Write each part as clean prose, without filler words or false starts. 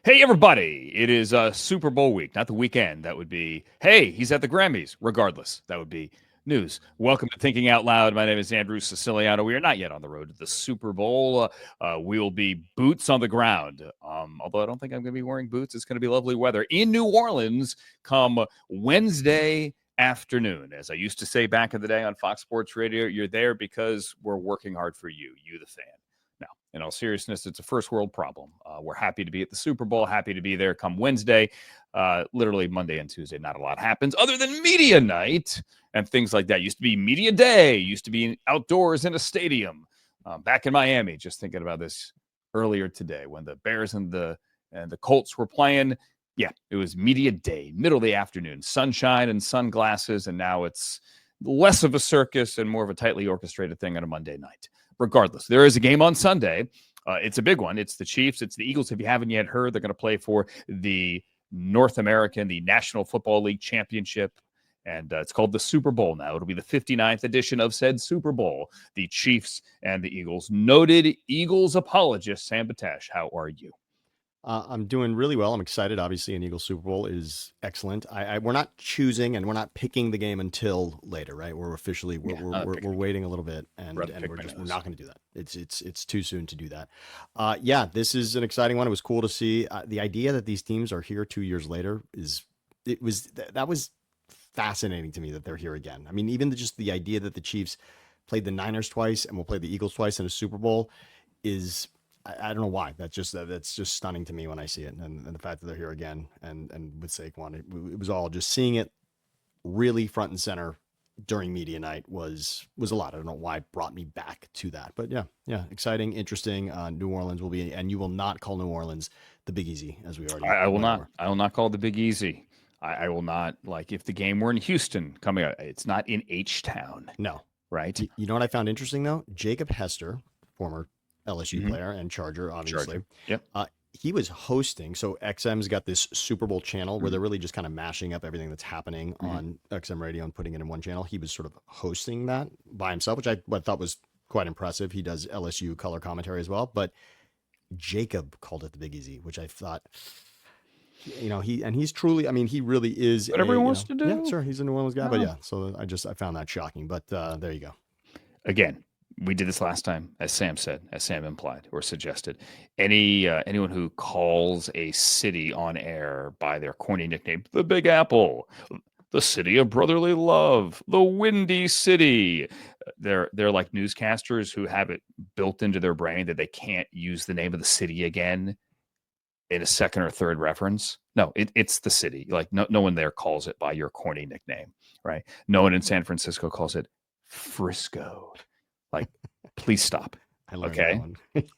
Hey, everybody. It is Super Bowl week, not the weekend. That would be, hey, he's at the Grammys. Regardless, that would be news. Welcome to Thinking Out Loud. My name is Andrew Siciliano. We are not yet on the road to the Super Bowl. We will be boots on the ground. Although I don't think I'm going to be wearing boots. It's going to be lovely weather in New Orleans come Wednesday afternoon. As I used to say back in the day on Fox Sports Radio, you're there because we're working hard for you, the fan. Now, in all seriousness, it's a first world problem. We're happy to be at the Super Bowl, happy to be there come Wednesday. Literally Monday and Tuesday, not a lot happens other than media night and things like that. Used to be media day, used to be outdoors in a stadium. Back in Miami, just thinking about this earlier today when the Bears and the Colts were playing. Yeah, it was media day, middle of the afternoon, sunshine and sunglasses, and now it's less of a circus and more of a tightly orchestrated thing on a Monday night. Regardless, there is a game on Sunday. It's a big one. It's the Chiefs. It's the Eagles. If you haven't yet heard, they're going to play for the North American, the National Football League Championship. And it's called the Super Bowl now. It'll be the 59th edition of said Super Bowl. The Chiefs and the Eagles. Noted Eagles apologist, Sam Betesh. How are you? I'm doing really well. I'm excited. Obviously, an Eagles Super Bowl is excellent. We're not choosing and we're not picking the game until later, right? We're officially we're waiting a little bit, and we're not going to do that. It's too soon to do that. Yeah, this is an exciting one. It was cool to see the idea that these teams are here 2 years later. That was fascinating to me that they're here again. I mean, even just the idea that the Chiefs played the Niners twice and will play the Eagles twice in a Super Bowl is. I don't know why. That's just stunning to me when I see it, and the fact that they're here again and with Saquon, it was all just seeing it really front and center during media night was a lot. I don't know why it brought me back to that, but yeah, exciting, interesting. New Orleans will be, and you will not call New Orleans the Big Easy as we already. I will not. Over. I will not call it the Big Easy. I will not, like, if the game were in Houston coming out, it's not in H-Town. No, right? You know what I found interesting though? Jacob Hester, former LSU player and Charger, obviously. Yep. He was hosting. So XM's got this Super Bowl channel where they're really just kind of mashing up everything that's happening on XM radio and putting it in one channel. He was sort of hosting that by himself, which I thought was quite impressive. He does LSU color commentary as well. But Jacob called it the Big Easy, which I thought, he's truly, I mean, he really is. What everyone wants to do. Yeah, sure. He's a New Orleans guy. But yeah, so I found that shocking. But there you go. Again, we did this last time, as Sam said, as Sam implied or suggested. Anyone who calls a city on air by their corny nickname, the Big Apple, the City of Brotherly Love, the Windy City, they're like newscasters who have it built into their brain that they can't use the name of the city again in a second or third reference. No, it's the city. Like no one there calls it by your corny nickname, right? No one in San Francisco calls it Frisco. Like, please stop. Okay.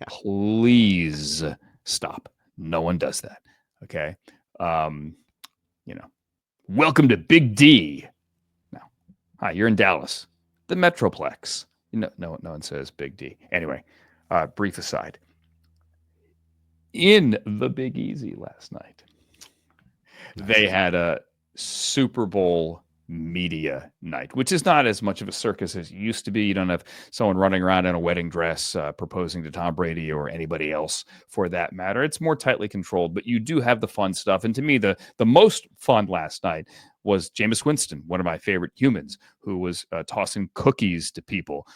Please stop. No one does that. Okay. Welcome to Big D. Now, hi, you're in Dallas, the Metroplex. No one says Big D. Anyway, brief aside. In the Big Easy last night, they had a Super Bowl media night, which is not as much of a circus as it used to be. You don't have someone running around in a wedding dress proposing to Tom Brady or anybody else for that matter. It's more tightly controlled, but you do have the fun stuff. And to me, the most fun last night was Jameis Winston, one of my favorite humans, who was tossing cookies to people.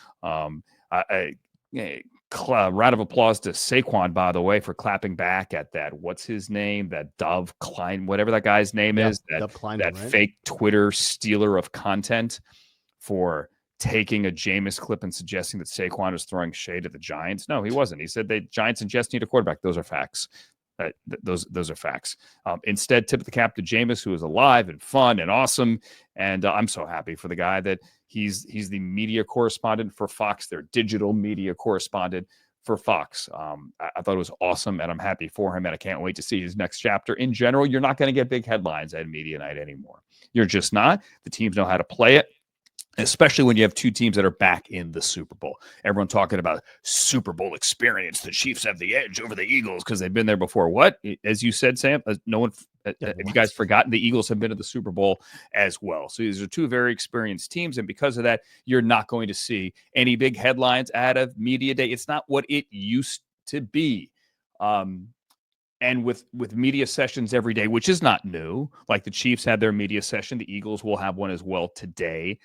Round of applause to Saquon, by the way, for clapping back at that. What's his name? That Dove Klein, whatever that guy's name is. That fake Twitter stealer of content for taking a Jameis clip and suggesting that Saquon is throwing shade at the Giants. No, he wasn't. He said the Giants and Jets need a quarterback. Those are facts. Those are facts. Instead, tip the cap to Jameis, who is alive and fun and awesome. And I'm so happy for the guy that he's the media correspondent for Fox, their digital media correspondent for Fox. I thought it was awesome, and I'm happy for him, and I can't wait to see his next chapter. In general, you're not going to get big headlines at media night anymore. You're just not. The teams know how to play it. Especially when you have two teams that are back in the Super Bowl. Everyone talking about Super Bowl experience. The Chiefs have the edge over the Eagles because they've been there before. What? As you said, Sam, no one. Have you guys forgotten the Eagles have been to the Super Bowl as well? So these are two very experienced teams, and because of that, you're not going to see any big headlines out of media day. It's not what it used to be. and with media sessions every day, which is not new. Like the Chiefs had their media session, the Eagles will have one as well today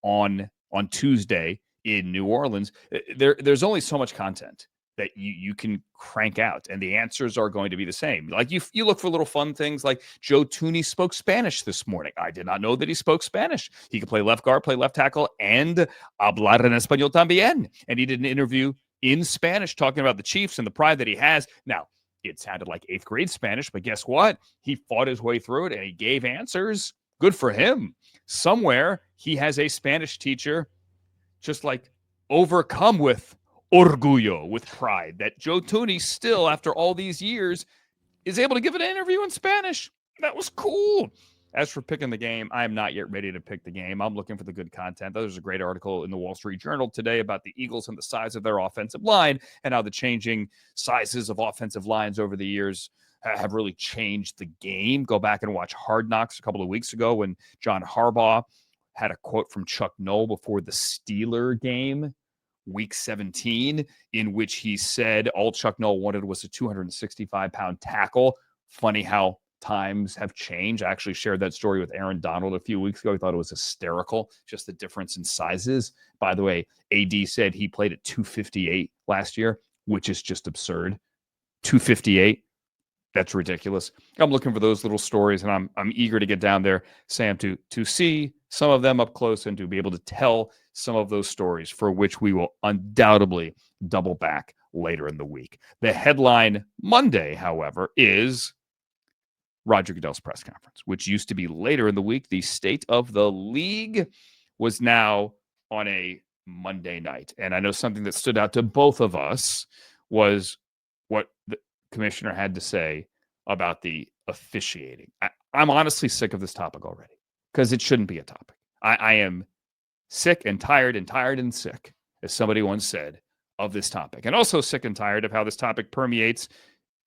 on Tuesday in New Orleans. There's only so much content that you can crank out, and the answers are going to be the same. Like you look for little fun things, like Joe Thuney spoke Spanish this morning. I did not know that he spoke Spanish. He could play left guard, play left tackle, and hablar en español también. And he did an interview in Spanish talking about the Chiefs and the pride that he has. Now, it sounded like 8th grade Spanish, but guess what? He fought his way through it and he gave answers. Good for him. Somewhere he has a Spanish teacher just like overcome with orgullo, with pride, that Joe Thuney still, after all these years, is able to give an interview in Spanish. That was cool. As for picking the game, I am not yet ready to pick the game. I'm looking for the good content. There's a great article in the Wall Street Journal today about the Eagles and the size of their offensive line and how the changing sizes of offensive lines over the years have really changed the game. Go back and watch Hard Knocks a couple of weeks ago when John Harbaugh had a quote from Chuck Noll before the Steeler game, week 17, in which he said all Chuck Noll wanted was a 265-pound tackle. Funny how times have changed. I actually shared that story with Aaron Donald a few weeks ago. He thought it was hysterical, just the difference in sizes. By the way, AD said he played at 258 last year, which is just absurd. 258. That's ridiculous. I'm looking for those little stories, and I'm eager to get down there, Sam, to see some of them up close and to be able to tell some of those stories, for which we will undoubtedly double back later in the week. The headline Monday, however, is Roger Goodell's press conference, which used to be later in the week. The State of the League was now on a Monday night. And I know something that stood out to both of us was what the commissioner had to say about the officiating. I'm honestly sick of this topic already, because it shouldn't be a topic. I am sick and tired and sick, as somebody once said, of this topic. And also sick and tired of how this topic permeates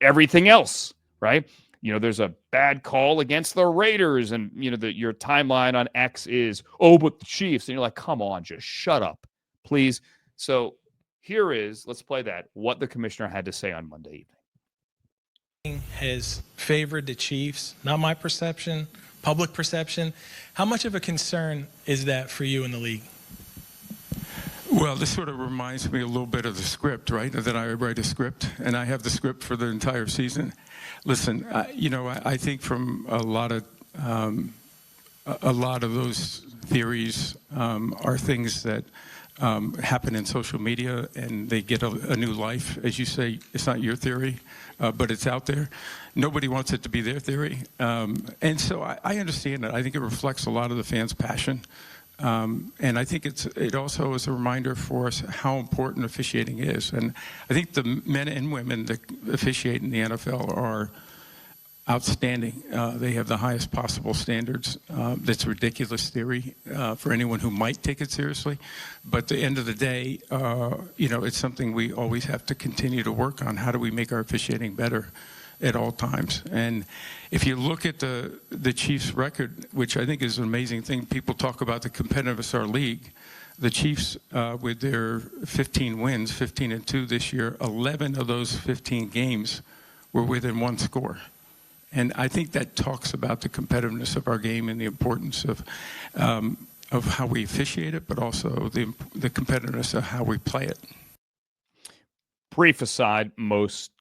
everything else, right? You know, there's a bad call against the Raiders, and, you know, your timeline on X is, oh, but the Chiefs. And you're like, come on, just shut up, please. So here is, let's play that, what the commissioner had to say on Monday evening. Has favored the Chiefs, not my perception, public perception. How much of a concern is that for you in the league? Well, this sort of reminds me a little bit of the script, right? That I write a script, and I have the script for the entire season. Listen, I think from a lot of those theories are things that happen in social media, and they get a new life. As you say, it's not your theory, but it's out there. Nobody wants it to be their theory. And so I understand that. I think it reflects a lot of the fans' passion. And I think it also is a reminder for us how important officiating is. And I think the men and women that officiate in the NFL are outstanding. They have the highest possible standards. That's a ridiculous theory for anyone who might take it seriously. But at the end of the day, it's something we always have to continue to work on. How do we make our officiating better at all times? And if you look at the Chiefs' record, which I think is an amazing thing, people talk about the competitiveness of our league. The Chiefs, with their 15 wins, 15-2 this year, 11 of those 15 games were within one score. And I think that talks about the competitiveness of our game and the importance of how we officiate it, but also the competitiveness of how we play it. Brief aside, most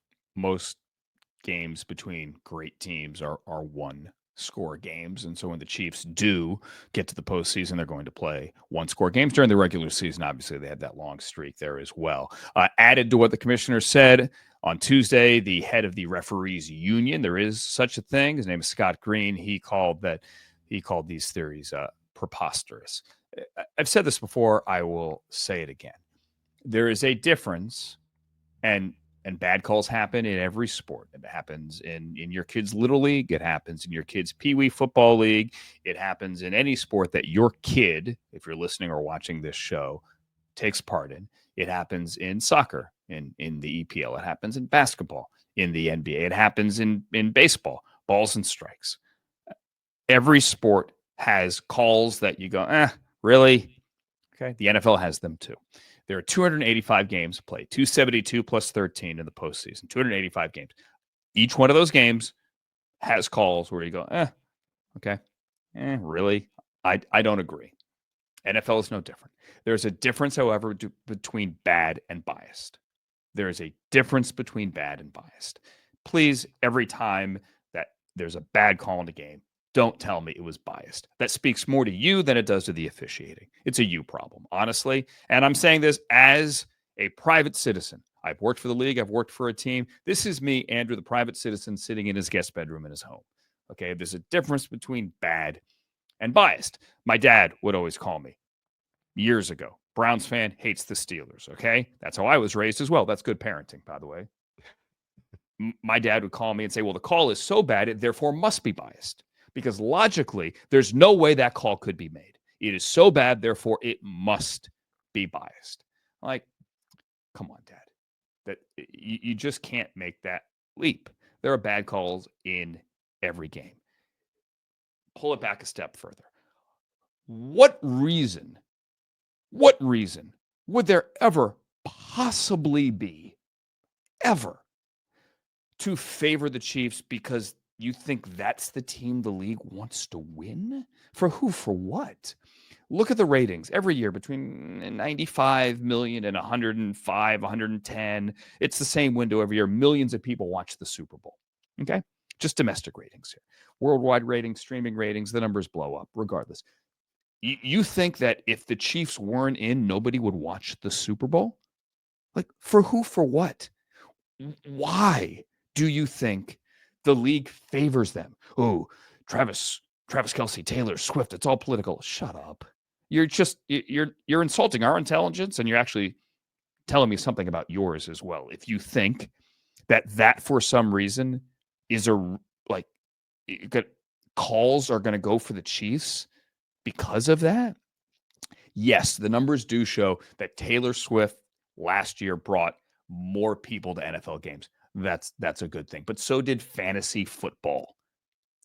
games between great teams are one-score games. And so when the Chiefs do get to the postseason, they're going to play one-score games. During the regular season, obviously, they had that long streak there as well. Added to what the commissioner said, on Tuesday, the head of the referees union, there is such a thing. His name is Scott Green. He called these theories preposterous. I've said this before. I will say it again. There is a difference, and bad calls happen in every sport. It happens in your kids' little league. It happens in your kids' peewee football league. It happens in any sport that your kid, if you're listening or watching this show, takes part in. It happens in soccer, in the EPL. It happens in basketball, in the NBA. It happens in baseball, balls and strikes. Every sport has calls that you go, really? Okay, the NFL has them too. There are 285 games played, 272 plus 13 in the postseason, 285 games. Each one of those games has calls where you go, okay, really? I don't agree. NFL is no different. There's a difference, however, between bad and biased. There is a difference between bad and biased. Please, every time that there's a bad call in a game, don't tell me it was biased. That speaks more to you than it does to the officiating. It's a you problem, honestly. And I'm saying this as a private citizen. I've worked for the league. I've worked for a team. This is me, Andrew, the private citizen, sitting in his guest bedroom in his home. Okay, there's a difference between bad and biased. My dad would always call me years ago. Browns fan, hates the Steelers. Okay, that's how I was raised as well. That's good parenting, by the way. My dad would call me and say, well, the call is so bad, it therefore must be biased. Because logically, there's no way that call could be made. It is so bad, therefore it must be biased. Like, come on, Dad. That you just can't make that leap. There are bad calls in every game. Pull it back a step further. What reason would there ever possibly be, ever, to favor the Chiefs because you think that's the team the league wants to win? For who? For what? Look at the ratings every year between 95 million and 105, 110. It's the same window every year. Millions of people watch the Super Bowl. Okay? Just domestic ratings here. Worldwide ratings, streaming ratings, the numbers blow up regardless. You think that if the Chiefs weren't in, nobody would watch the Super Bowl? Like, for who? For what? Why do you think the league favors them? Oh, Travis Kelce, Taylor Swift, it's all political. Shut up. You're insulting our intelligence, and you're actually telling me something about yours as well. If you think that for some reason is calls are going to go for the Chiefs because of that, yes, the numbers do show that Taylor Swift last year brought more people to NFL games. That's a good thing. But so did fantasy football.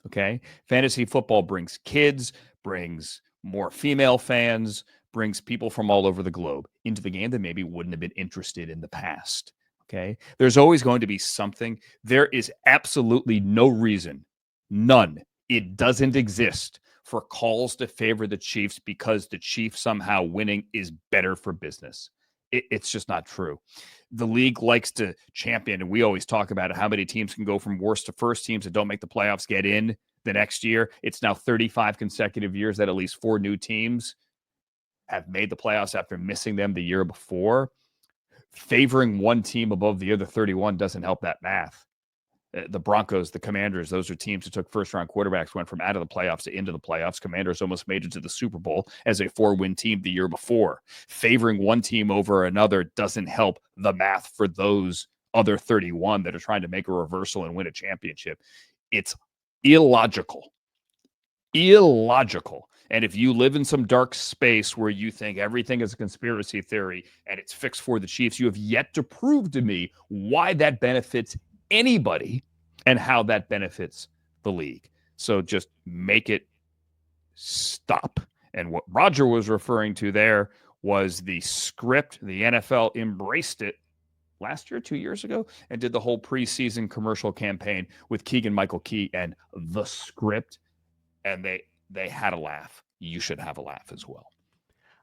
Okay? Fantasy football brings kids, brings more female fans, brings people from all over the globe into the game that maybe wouldn't have been interested in the past. Okay? There's always going to be something. There is absolutely no reason, none. It doesn't exist for calls to favor the Chiefs because the Chiefs somehow winning is better for business. It's just not true. The league likes to champion, and we always talk about it, how many teams can go from worst to first. Teams that don't make the playoffs get in the next year. It's now 35 consecutive years that at least 4 new teams have made the playoffs after missing them the year before. Favoring one team above the other 31 doesn't help that math. The Broncos, the Commanders, those are teams who took first-round quarterbacks, went from out of the playoffs to into the playoffs. Commanders almost made it to the Super Bowl as a 4-win team the year before. Favoring one team over another doesn't help the math for those other 31 that are trying to make a reversal and win a championship. It's illogical. Illogical. And if you live in some dark space where you think everything is a conspiracy theory and it's fixed for the Chiefs, you have yet to prove to me why that benefits anybody and how that benefits the league. So just make it stop. And what Roger was referring to there was the script. The NFL embraced it last year, 2 years ago, and did the whole preseason commercial campaign with Keegan-Michael Key and the script. And they had a laugh. You should have a laugh as well.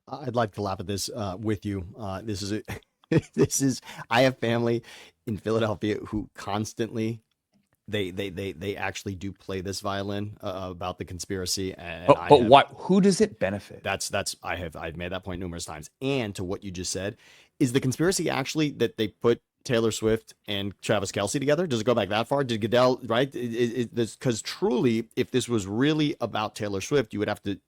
I'd like to laugh at this with you. I have family in Philadelphia who constantly they actually do play this violin about the conspiracy. And but what? Who does it benefit? I've made that point numerous times. And to what you just said, is the conspiracy actually that they put Taylor Swift and Travis Kelce together? Does it go back that far? Did Goodell, right? Because truly, if this was really about Taylor Swift, you would have to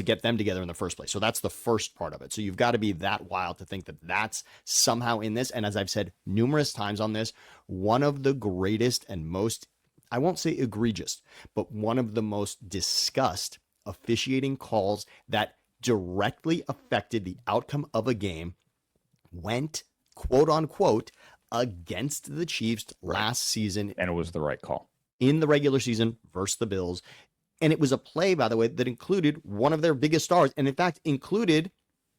get them together in the first place. So that's the first part of it. So you've got to be that wild to think that that's somehow in this. And as I've said numerous times on this, one of the greatest and most, I won't say egregious, but one of the most discussed officiating calls that directly affected the outcome of a game went, quote unquote, against the Chiefs last season. And it was the right call. In the regular season versus the Bills. And it was a play, by the way, that included one of their biggest stars. And in fact, included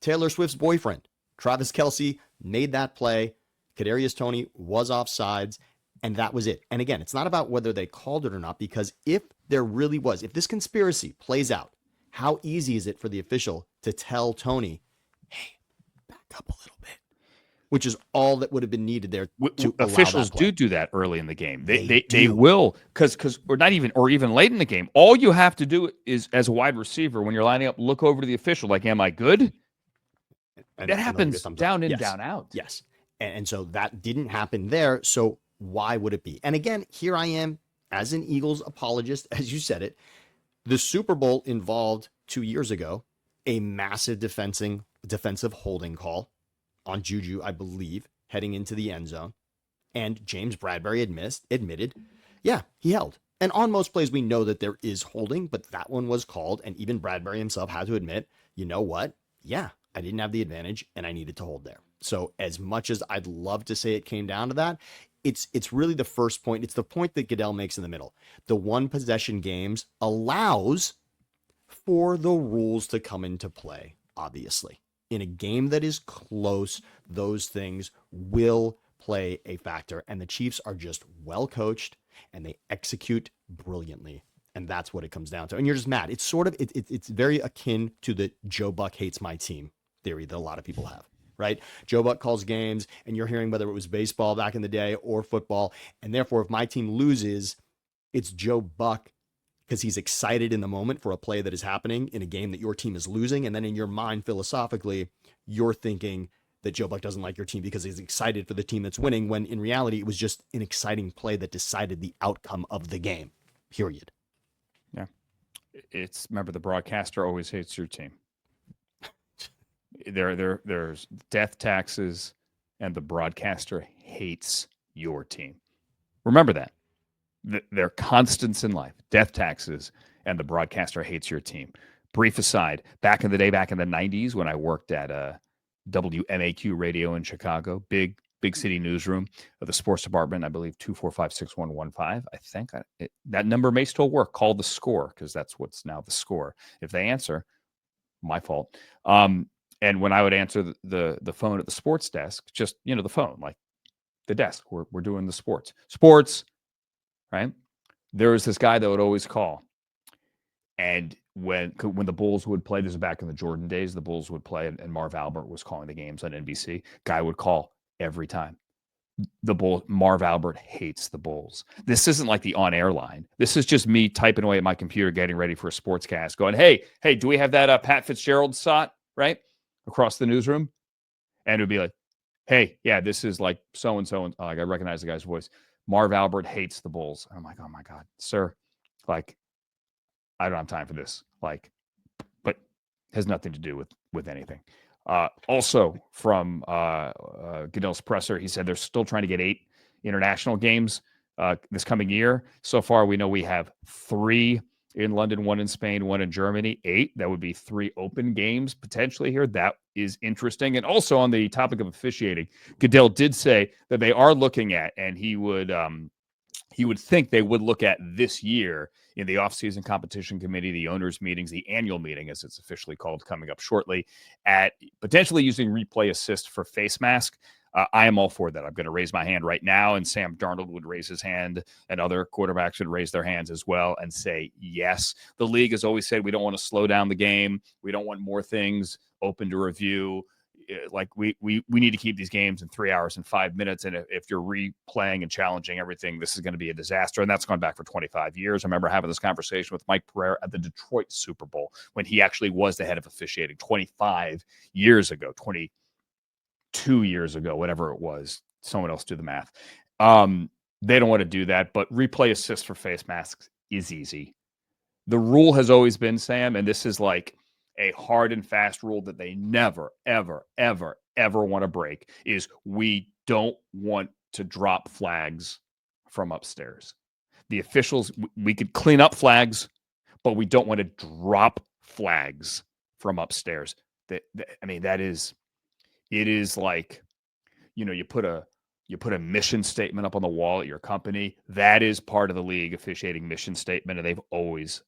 Taylor Swift's boyfriend. Travis Kelce made that play. Kadarius Toney was offsides. And that was it. And again, it's not about whether they called it or not, because if there really was, if this conspiracy plays out, how easy is it for the official to tell Tony, hey, back up a little bit, which is all that would have been needed there to officials allow that do that early in the game. They do. will, because or not even, or even late in the game. All you have to do is, as a wide receiver, when you're lining up, look over to the official like, am I good? And that happens down in, yes. down out. Yes. And so that didn't happen there. So why would it be? And again, here I am as an Eagles apologist, as you said it. The Super Bowl involved 2 years ago a massive defensive holding call on Juju, I believe, heading into the end zone. And James Bradbury admitted, yeah, he held. And on most plays, we know that there is holding, but that one was called. And even Bradbury himself had to admit, you know what? Yeah, I didn't have the advantage and I needed to hold there. So as much as I'd love to say it came down to that, it's really the first point. It's the point that Goodell makes in the middle. The one possession games allows for the rules to come into play, obviously. In a game that is close, those things will play a factor. And the Chiefs are just well coached and they execute brilliantly. And that's what it comes down to. And you're just mad. It's sort of, it's very akin to the Joe Buck hates my team theory that a lot of people have, right? Joe Buck calls games and you're hearing whether it was baseball back in the day or football. And therefore, if my team loses, it's Joe Buck because he's excited in the moment for a play that is happening in a game that your team is losing. And then in your mind, philosophically, you're thinking that Joe Buck doesn't like your team because he's excited for the team that's winning, when in reality, it was just an exciting play that decided the outcome of the game, period. Yeah. Remember, the broadcaster always hates your team. There's death taxes, and the broadcaster hates your team. Remember that. They're constants in life. Death taxes, and the broadcaster hates your team. Brief aside, back in the 90s, when I worked at WMAQ radio in Chicago, big city newsroom of the sports department, I believe 245-6115. I think that number may still work. Call the score, because that's what's now the score. If they answer, my fault. And when I would answer the phone at the sports desk, just, the phone, like the desk, we're doing the sports, right? There was this guy that would always call. And when the Bulls would play, this is back in the Jordan days, the Bulls would play, and Marv Albert was calling the games on NBC. Guy would call every time. Marv Albert hates the Bulls. This isn't like the on-air line. This is just me typing away at my computer, getting ready for a sportscast, going, hey, do we have that Pat Fitzgerald shot, right, across the newsroom? And it would be like, hey, yeah, this is like so-and-so. And I recognize the guy's voice. Marv Albert hates the Bulls. And I'm like, oh, my God, sir, like, I don't have time for this. Like, but has nothing to do with anything. Also from Goodell's presser, he said they're still trying to get 8 international games this coming year. So far, we know we have 3 in London, 1 in Spain, 1 in Germany, 8. That would be 3 open games potentially here. That is interesting. And also on the topic of officiating, Goodell did say that they are looking at, and he would think they would look at this year in the offseason competition committee, the owners' meetings, the annual meeting, as it's officially called, coming up shortly, at potentially using replay assist for face mask. I am all for that. I'm going to raise my hand right now, and Sam Darnold would raise his hand, and other quarterbacks would raise their hands as well and say yes. The league has always said we don't want to slow down the game. We don't want more things open to review. Like we need to keep these games in 3 hours and 5 minutes. And if you're replaying and challenging everything, this is going to be a disaster. And that's gone back for 25 years. I remember having this conversation with Mike Pereira at the Detroit Super Bowl when he actually was the head of officiating 25 years ago, 22 years ago, whatever it was. Someone else do the math. They don't want to do that, but replay assist for face masks is easy. The rule has always been, Sam, and this is like a hard and fast rule that they never, ever, ever, ever want to break, is we don't want to drop flags from upstairs. The officials, we could clean up flags, but we don't want to drop flags from upstairs. It is like, you put a mission statement up on the wall at your company. That is part of the league officiating mission statement, and they've always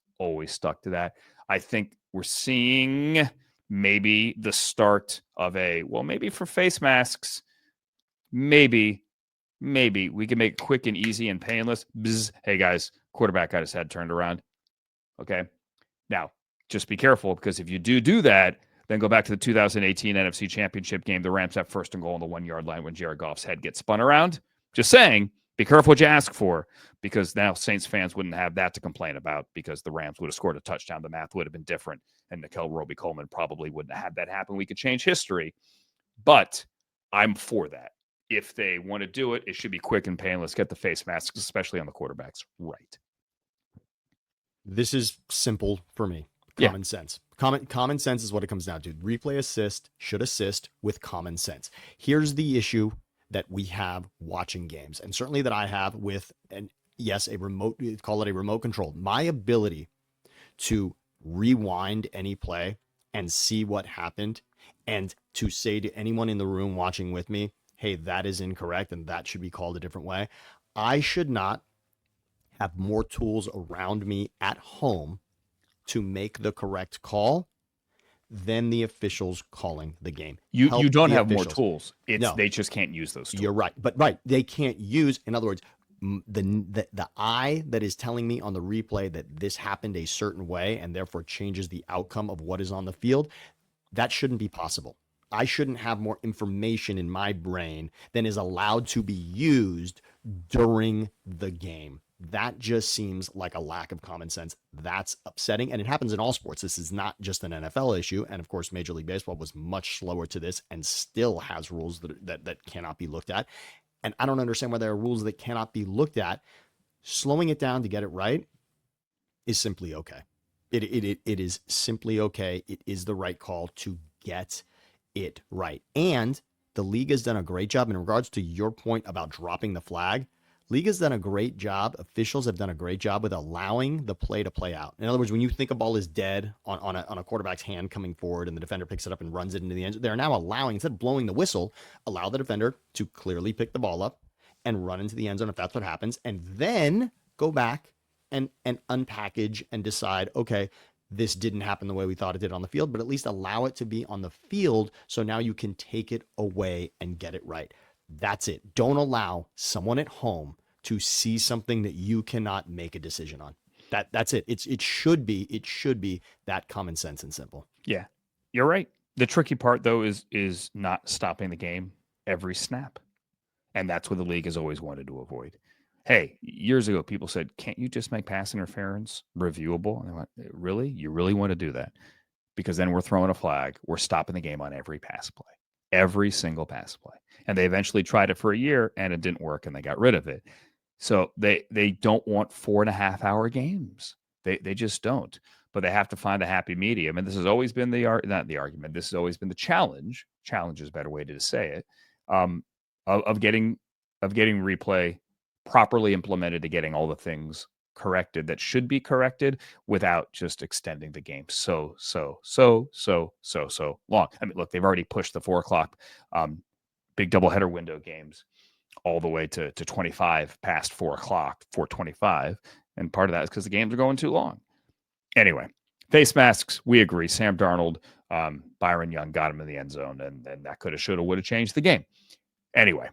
stuck to that. I think we're seeing maybe the start of maybe for face masks, maybe maybe we can make it quick and easy and painless. Bzz. Hey guys, quarterback got his head turned around. Okay. Now, just be careful, because if you do that, then go back to the 2018 NFC Championship game. The Rams have 1st and goal on the 1-yard line when Jared Goff's head gets spun around. Just saying, be careful what you ask for, because now Saints fans wouldn't have that to complain about, because the Rams would have scored a touchdown. The math would have been different, and Nickel Roby-Coleman probably wouldn't have had that happen. We could change history, but I'm for that. If they want to do it, it should be quick and painless. Get the face masks, especially on the quarterbacks, right. This is simple for me. Common sense. Common sense is what it comes down to. Replay assist should assist with common sense. Here's the issue that we have watching games, and certainly that I have with, and yes, a remote, call it a remote control. My ability to rewind any play and see what happened, and to say to anyone in the room watching with me, hey, that is incorrect and that should be called a different way. I should not have more tools around me at home to make the correct call than the officials calling the game. You don't have more tools. They just can't use those tools. You're right. But they can't use, in other words, the eye that is telling me on the replay that this happened a certain way and therefore changes the outcome of what is on the field, that shouldn't be possible. I shouldn't have more information in my brain than is allowed to be used during the game. That just seems like a lack of common sense. That's upsetting. And it happens in all sports. This is not just an NFL issue. And of course, Major League Baseball was much slower to this and still has rules that cannot be looked at. And I don't understand why there are rules that cannot be looked at. Slowing it down to get it right is simply okay. It is simply okay. It is the right call to get it right. And the league has done a great job in regards to your point about dropping the flag. League has done a great job. Officials have done a great job with allowing the play to play out. In other words, when you think a ball is dead on a quarterback's hand coming forward and the defender picks it up and runs it into the end zone, they're now allowing, instead of blowing the whistle, allow the defender to clearly pick the ball up and run into the end zone if that's what happens, and then go back and unpackage and decide, okay, this didn't happen the way we thought it did on the field, but at least allow it to be on the field so now you can take it away and get it right. That's it. Don't allow someone at home to see something that you cannot make a decision on. That's it. It should be that common sense and simple. Yeah, you're right. The tricky part though is not stopping the game every snap. And that's what the league has always wanted to avoid. Hey, years ago, people said, can't you just make pass interference reviewable? And they went, really? You really want to do that? Because then we're throwing a flag. We're stopping the game on every pass play, every single pass play. And they eventually tried it for a year and it didn't work and they got rid of it. So they don't want 4.5-hour games. They just don't. But they have to find a happy medium. And this has always been not the argument. This has always been the challenge. Challenge is a better way to say it. Of getting replay properly implemented, to getting all the things corrected that should be corrected without just extending the game so long. I mean, look, they've already pushed the 4:00 big doubleheader window games all the way to 25 past 4:25, and part of that is because the games are going too long. Anyway, face masks, we agree. Sam Darnold, Byron Young got him in the end zone, and that could have, should have, would have changed the game. Anyway,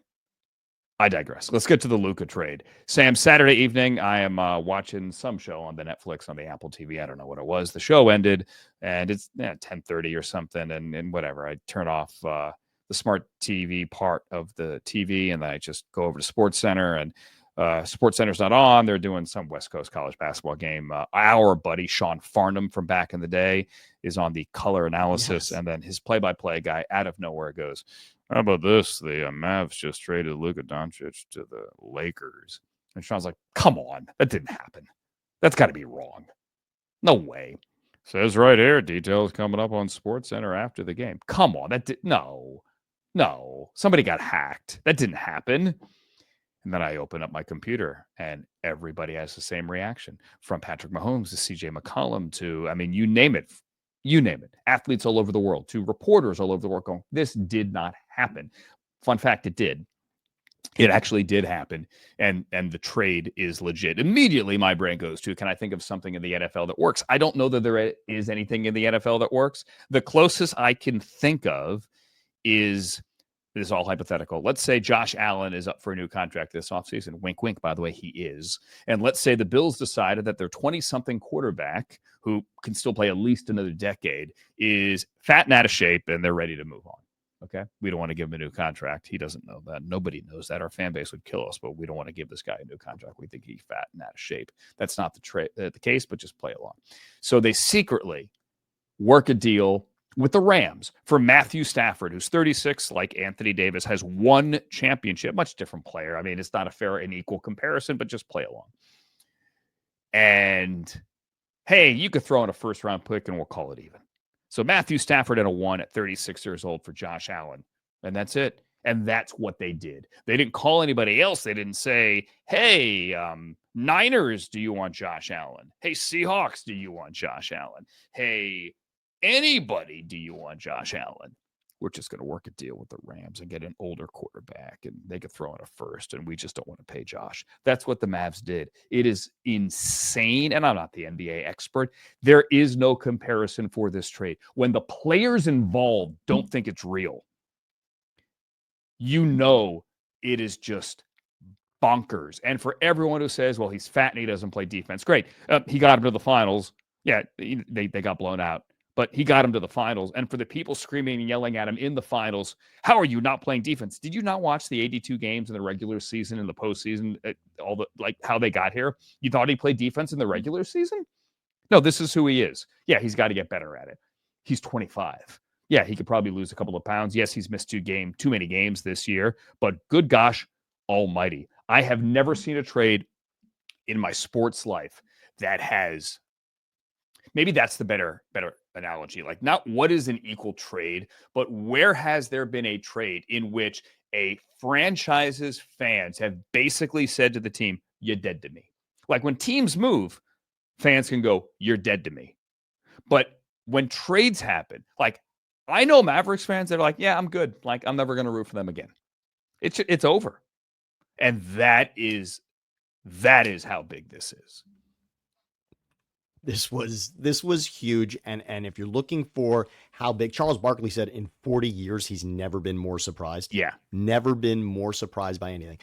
I digress. Let's get to the Luka trade. Sam, Saturday evening, I am watching some show on the Netflix, on the Apple TV. I don't know what it was. The show ended, and it's 10:30 or something, and whatever. I turn off the smart TV part of the TV, and then I just go over to SportsCenter, and SportsCenter's not on. They're doing some West Coast college basketball game. Our buddy Sean Farnham from back in the day is on the color analysis, and then his play-by-play guy out of nowhere goes, how about this? The Mavs just traded Luka Doncic to the Lakers. And Sean's like, come on, that didn't happen. That's got to be wrong. No way. Says right here, details coming up on SportsCenter after the game. Come on, no. Somebody got hacked. That didn't happen. And then I open up my computer, and everybody has the same reaction, from Patrick Mahomes to CJ McCollum to, I mean, you name it. Athletes all over the world, to reporters all over the world going, this did not happen. Fun fact, it did. It actually did happen. And the trade is legit. Immediately my brain goes to, can I think of something in the NFL that works? I don't know that there is anything in the NFL that works. The closest I can think of is this is all hypothetical. Let's say Josh Allen is up for a new contract this offseason. Wink, wink, by the way, he is. And let's say the Bills decided that their 20-something quarterback, who can still play at least another decade, is fat and out of shape, and they're ready to move on. Okay? We don't want to give him a new contract. He doesn't know that. Nobody knows that. Our fan base would kill us, but we don't want to give this guy a new contract. We think he's fat and out of shape. That's not the case, but just play along. So they secretly work a deal with the Rams for Matthew Stafford, who's 36, like Anthony Davis, has one championship, much different player. I mean, it's not a fair and equal comparison, but just play along. And hey, you could throw in a first-round pick and we'll call it even. So Matthew Stafford and a 1 at 36 years old for Josh Allen. And that's it. And that's what they did. They didn't call anybody else. They didn't say, hey, Niners, do you want Josh Allen? Hey, Seahawks, do you want Josh Allen? Hey, anybody, do you want Josh Allen? We're just going to work a deal with the Rams and get an older quarterback, and they could throw in a first, and we just don't want to pay Josh. That's what the Mavs did. It is insane, and I'm not the NBA expert. There is no comparison for this trade. When the players involved don't think it's real, you know it is just bonkers. And for everyone who says, well, he's fat and he doesn't play defense, great. He got him to the finals. Yeah, they got blown out. But he got him to the finals. And for the people screaming and yelling at him in the finals, how are you not playing defense? Did you not watch the 82 games in the regular season and the postseason, how they got here? You thought he played defense in the regular season? No, this is who he is. Yeah, he's got to get better at it. He's 25. Yeah, he could probably lose a couple of pounds. Yes, he's missed too many games this year. But good gosh almighty, I have never seen a trade in my sports life that has, maybe that's the better analogy. Like, not what is an equal trade, but where has there been a trade in which a franchise's fans have basically said to the team, you're dead to me. Like when teams move, fans can go, you're dead to me. But when trades happen, like I know Mavericks fans that are like, yeah, I'm good. Like I'm never going to root for them again. It's over. And that is how big this is. This was huge, and if you're looking for how big, Charles Barkley said in 40 years he's never been more surprised. Yeah, never been more surprised by anything.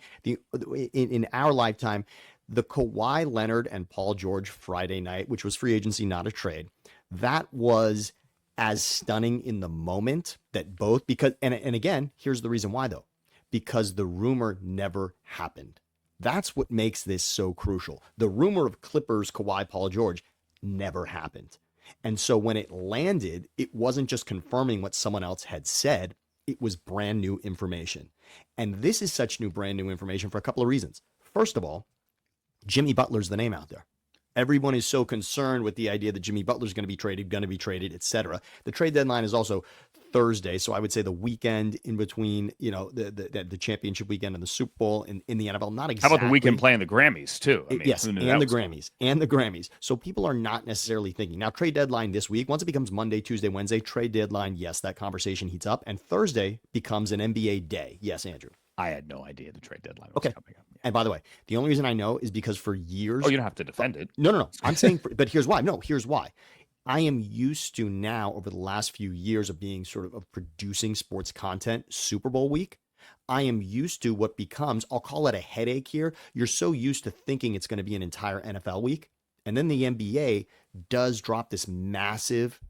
In our lifetime, the Kawhi Leonard and Paul George Friday night, which was free agency, not a trade, that was as stunning in the moment that both because and again, here's the reason why though, because the rumor never happened. That's what makes this so crucial. The rumor of Clippers, Kawhi, Paul George never happened. And so when it landed, it wasn't just confirming what someone else had said, it was brand new information. And this is such brand new information for a couple of reasons. First of all, Jimmy Butler's the name out there. Everyone is so concerned with the idea that Jimmy Butler's going to be traded, etc. The trade deadline is also Thursday, so I would say the weekend in between, the championship weekend and the Super Bowl in the NFL. Not exactly. How about the weekend playing the Grammys too? I mean, yes, and the Grammys. So people are not necessarily thinking. Now, trade deadline this week, once it becomes Monday, Tuesday, Wednesday, trade deadline, yes, that conversation heats up, and Thursday becomes an NBA day. Yes, Andrew. I had no idea the trade deadline was coming up. Yeah. And by the way, the only reason I know is because for years... Oh, you don't have to defend it. No. I'm saying, but here's why. No, here's why. I am used to now, over the last few years of being of producing sports content, Super Bowl week, I am used to what becomes, I'll call it a headache here. You're so used to thinking it's going to be an entire NFL week. And then the NBA does drop this massive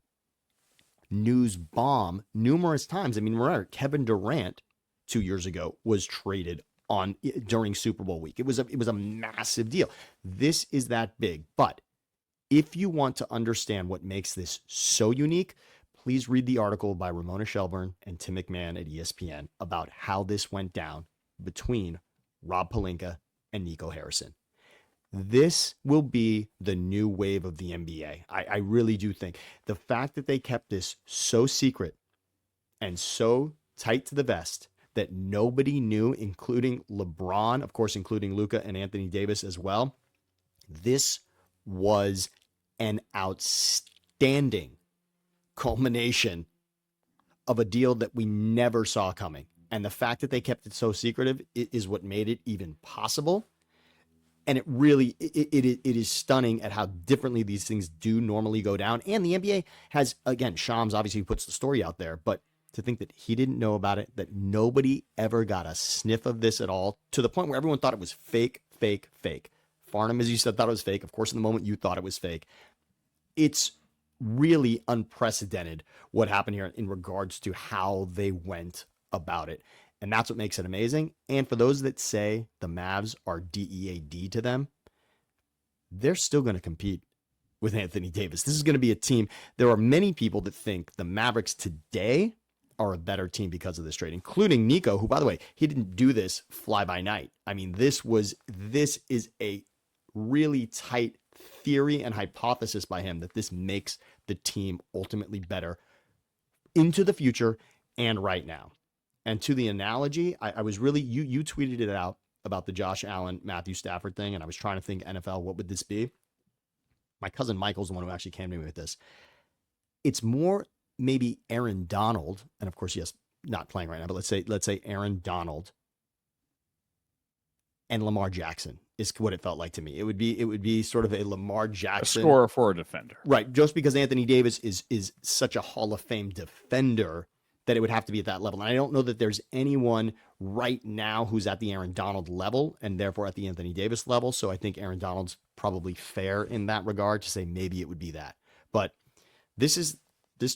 news bomb numerous times. I mean, remember, Kevin Durant 2 years ago was traded during Super Bowl week. It was a massive deal. This is that big. But if you want to understand what makes this so unique, please read the article by Ramona Shelburne and Tim McMahon at ESPN about how this went down between Rob Pelinka and Nico Harrison. This will be the new wave of the NBA. I really do think the fact that they kept this so secret and so tight to the vest that nobody knew, including LeBron, of course, including Luka and Anthony Davis as well. This was an outstanding culmination of a deal that we never saw coming. And the fact that they kept it so secretive is what made it even possible. And it really, it is stunning at how differently these things do normally go down. And the NBA has, again, Shams obviously puts the story out there, but to think that he didn't know about it, that nobody ever got a sniff of this at all, to the point where everyone thought it was fake, fake, fake. Farnham, as you said, thought it was fake. Of course, in the moment you thought it was fake. It's really unprecedented what happened here in regards to how they went about it. And that's what makes it amazing. And for those that say the Mavs are DEAD to them, they're still going to compete with Anthony Davis. This is going to be a team. There are many people that think the Mavericks today are a better team because of this trade, including Nico, who, by the way, he didn't do this fly by night. I mean, this is a really tight theory and hypothesis by him that this makes the team ultimately better into the future and right now. And to the analogy, I was really, you tweeted it out about the Josh Allen, Matthew Stafford thing, and I was trying to think NFL, what would this be? My cousin Michael's the one who actually came to me with this. It's more maybe Aaron Donald, and of course, yes, not playing right now, but let's say Aaron Donald and Lamar Jackson is what it felt like to me. It would be sort of a Lamar Jackson, a scorer for a defender, right? Just because Anthony Davis is such a Hall of Fame defender that it would have to be at that level. And I don't know that there's anyone right now who's at the Aaron Donald level and therefore at the Anthony Davis level. So I think Aaron Donald's probably fair in that regard to say maybe it would be that. But this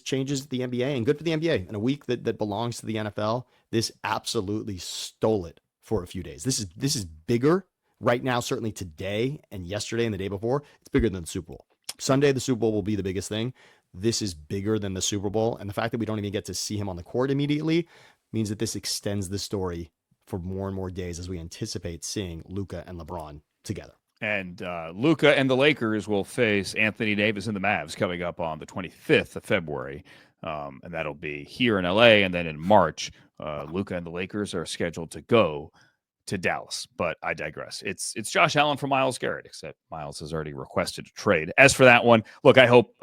changes the NBA, and good for the NBA. In a week that belongs to the NFL, this absolutely stole it for a few days. This is bigger right now, certainly today and yesterday and the day before. It's bigger than the Super Bowl. Sunday, the Super Bowl will be the biggest thing. This is bigger than the Super Bowl. And the fact that we don't even get to see him on the court immediately means that this extends the story for more and more days as we anticipate seeing Luka and LeBron together. And Luka and the Lakers will face Anthony Davis and the Mavs coming up on the 25th of February. And that'll be here in LA. And then in March, Luka and the Lakers are scheduled to go to Dallas. But I digress. It's Josh Allen for Myles Garrett, except Myles has already requested a trade. As for that one, look, I hope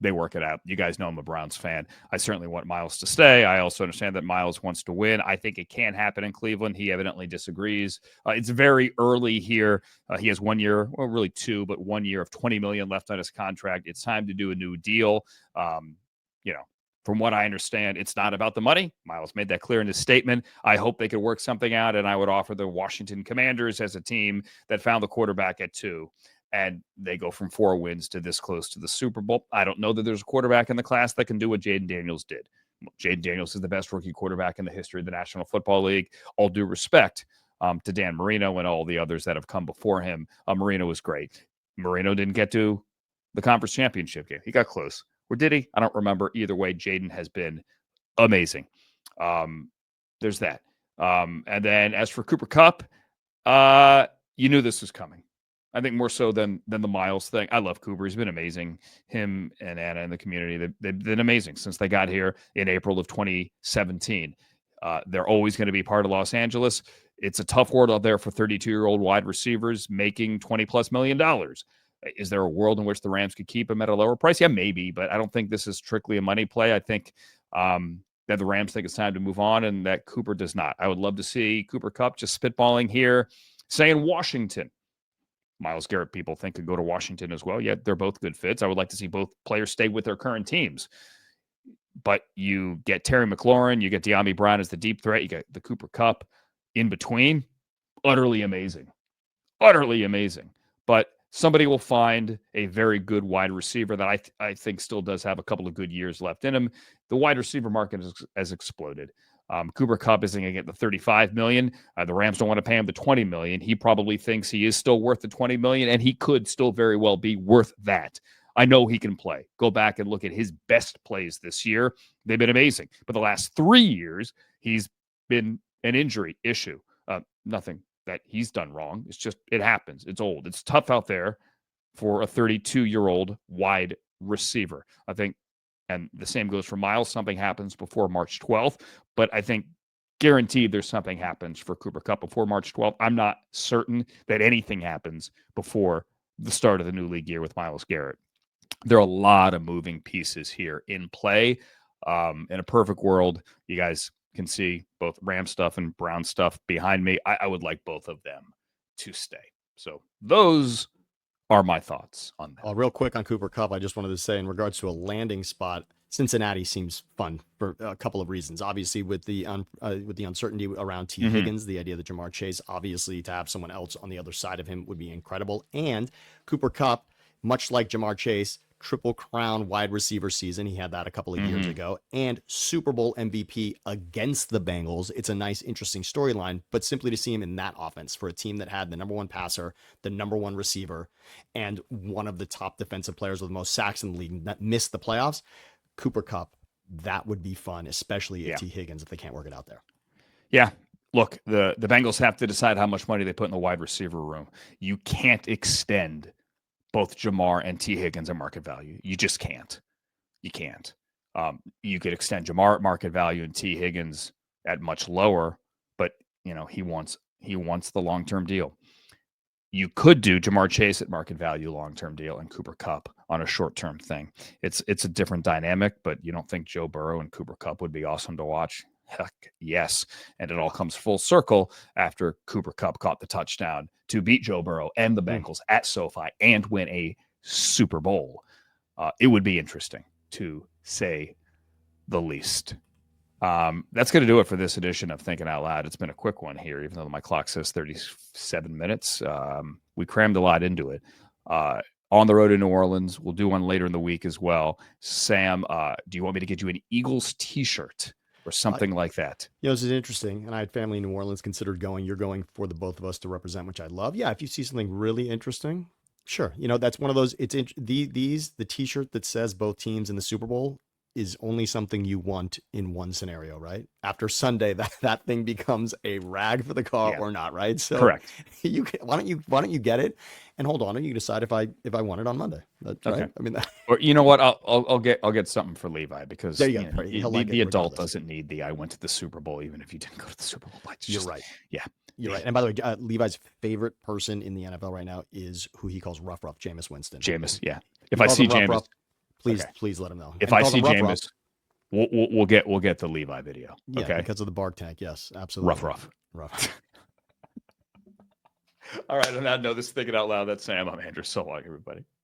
they work it out. You guys know I'm a Browns fan. I certainly want Myles to stay. I also understand that Myles wants to win. I think it can happen in Cleveland. He evidently disagrees. It's very early here. He has 1 year, well, really 2, but 1 year of $20 million left on his contract. It's time to do a new deal. From what I understand, it's not about the money. Myles made that clear in his statement. I hope they could work something out, and I would offer the Washington Commanders as a team that found the quarterback at 2. And they go from 4 wins to this close to the Super Bowl. I don't know that there's a quarterback in the class that can do what Jaden Daniels did. Jaden Daniels is the best rookie quarterback in the history of the National Football League. All due respect to Dan Marino and all the others that have come before him. Marino was great. Marino didn't get to the conference championship game. He got close. Or did he? I don't remember. Either way, Jaden has been amazing. There's that. And then as for Cooper Kupp, you knew this was coming. I think more so than the Myles thing. I love Cooper. He's been amazing. Him and Anna in the community, they've been amazing since they got here in April of 2017. They're always going to be part of Los Angeles. It's a tough world out there for 32-year-old wide receivers making $20+ million. Is there a world in which the Rams could keep him at a lower price? Yeah, maybe, but I don't think this is strictly a money play. I think that the Rams think it's time to move on and that Cooper does not. I would love to see Cooper Kupp just spitballing here, saying Washington. Myles Garrett people think could go to Washington as well. Yet they're both good fits. I would like to see both players stay with their current teams. But you get Terry McLaurin, you get De'Ami Brown as the deep threat, you get the Cooper Kupp in between. Utterly amazing. Utterly amazing. But somebody will find a very good wide receiver that I think still does have a couple of good years left in him. The wide receiver market has exploded. Cooper Kupp isn't going to get the $35 million. The Rams don't want to pay him the $20 million. He probably thinks he is still worth the $20 million, and he could still very well be worth that. I know he can play. Go back and look at his best plays this year. They've been amazing. But the last 3 years, he's been an injury issue. Nothing that he's done wrong. It's just, it happens. It's old. It's tough out there for a 32-year-old wide receiver. I think, and the same goes for Myles. Something happens before March 12th, but I think guaranteed there's something happens for Cooper Kupp before March 12th. I'm not certain that anything happens before the start of the new league year with Myles Garrett. There are a lot of moving pieces here in play. In a perfect world, you guys can see both Ram stuff and Brown stuff behind me. I would like both of them to stay. So those are my thoughts on that. Real quick on Cooper Kupp, I just wanted to say in regards to a landing spot, Cincinnati seems fun for a couple of reasons. Obviously, with the uncertainty around T. Mm-hmm. Higgins, the idea that Jamar Chase, obviously, to have someone else on the other side of him would be incredible. And Cooper Kupp, much like Jamar Chase, Triple Crown wide receiver season. He had that a couple of years ago, and Super Bowl MVP against the Bengals. It's a nice, interesting storyline, but simply to see him in that offense for a team that had the number one passer, the number one receiver, and one of the top defensive players with the most sacks in the league that missed the playoffs. Cooper Kupp, that would be fun, especially if T. Higgins, if they can't work it out there. Yeah. Look, the Bengals have to decide how much money they put in the wide receiver room. You can't extend both Jamar and T. Higgins at market value. You just can't. You can't. You could extend Jamar at market value and T. Higgins at much lower, but he wants the long-term deal. You could do Jamar Chase at market value long-term deal and Cooper Kupp on a short-term thing. It's a different dynamic, but you don't think Joe Burrow and Cooper Kupp would be awesome to watch? Heck, yes. And it all comes full circle after Cooper Kupp caught the touchdown to beat Joe Burrow and the Bengals at SoFi and win a Super Bowl. It would be interesting, to say the least. That's going to do it for this edition of Thinking Out Loud. It's been a quick one here, even though my clock says 37 minutes. We crammed a lot into it. On the road to New Orleans. We'll do one later in the week as well. Sam, do you want me to get you an Eagles t-shirt or something like that? This is interesting. And I had family in New Orleans, considered going. You're going for the both of us to represent, which I love. Yeah, if you see something really interesting, sure. That's one of those. It's the t-shirt that says both teams in the Super Bowl is only something you want in one scenario, right? After Sunday, that thing becomes a rag for the car or not, right? So correct. Why don't you get it and hold on, and you decide if I want it on Monday. That's okay. Right. I mean, or you know what? I'll get something for Levi, because there you go. The adult doesn't need the I went to the Super Bowl, even if you didn't go to the Super Bowl. You're right. Yeah. You're right. And by the way, Levi's favorite person in the NFL right now is who he calls Rough, Jameis Winston. Jameis, yeah. If I see Jameis, please let him know. If I see Jameis, we'll get the Levi video. Yeah, okay, because of the bark tank. Yes, absolutely. Rough. Rough. All right. On that note, this is Thinking Out Loud. That's Sam. I'm Andrew. So long, everybody.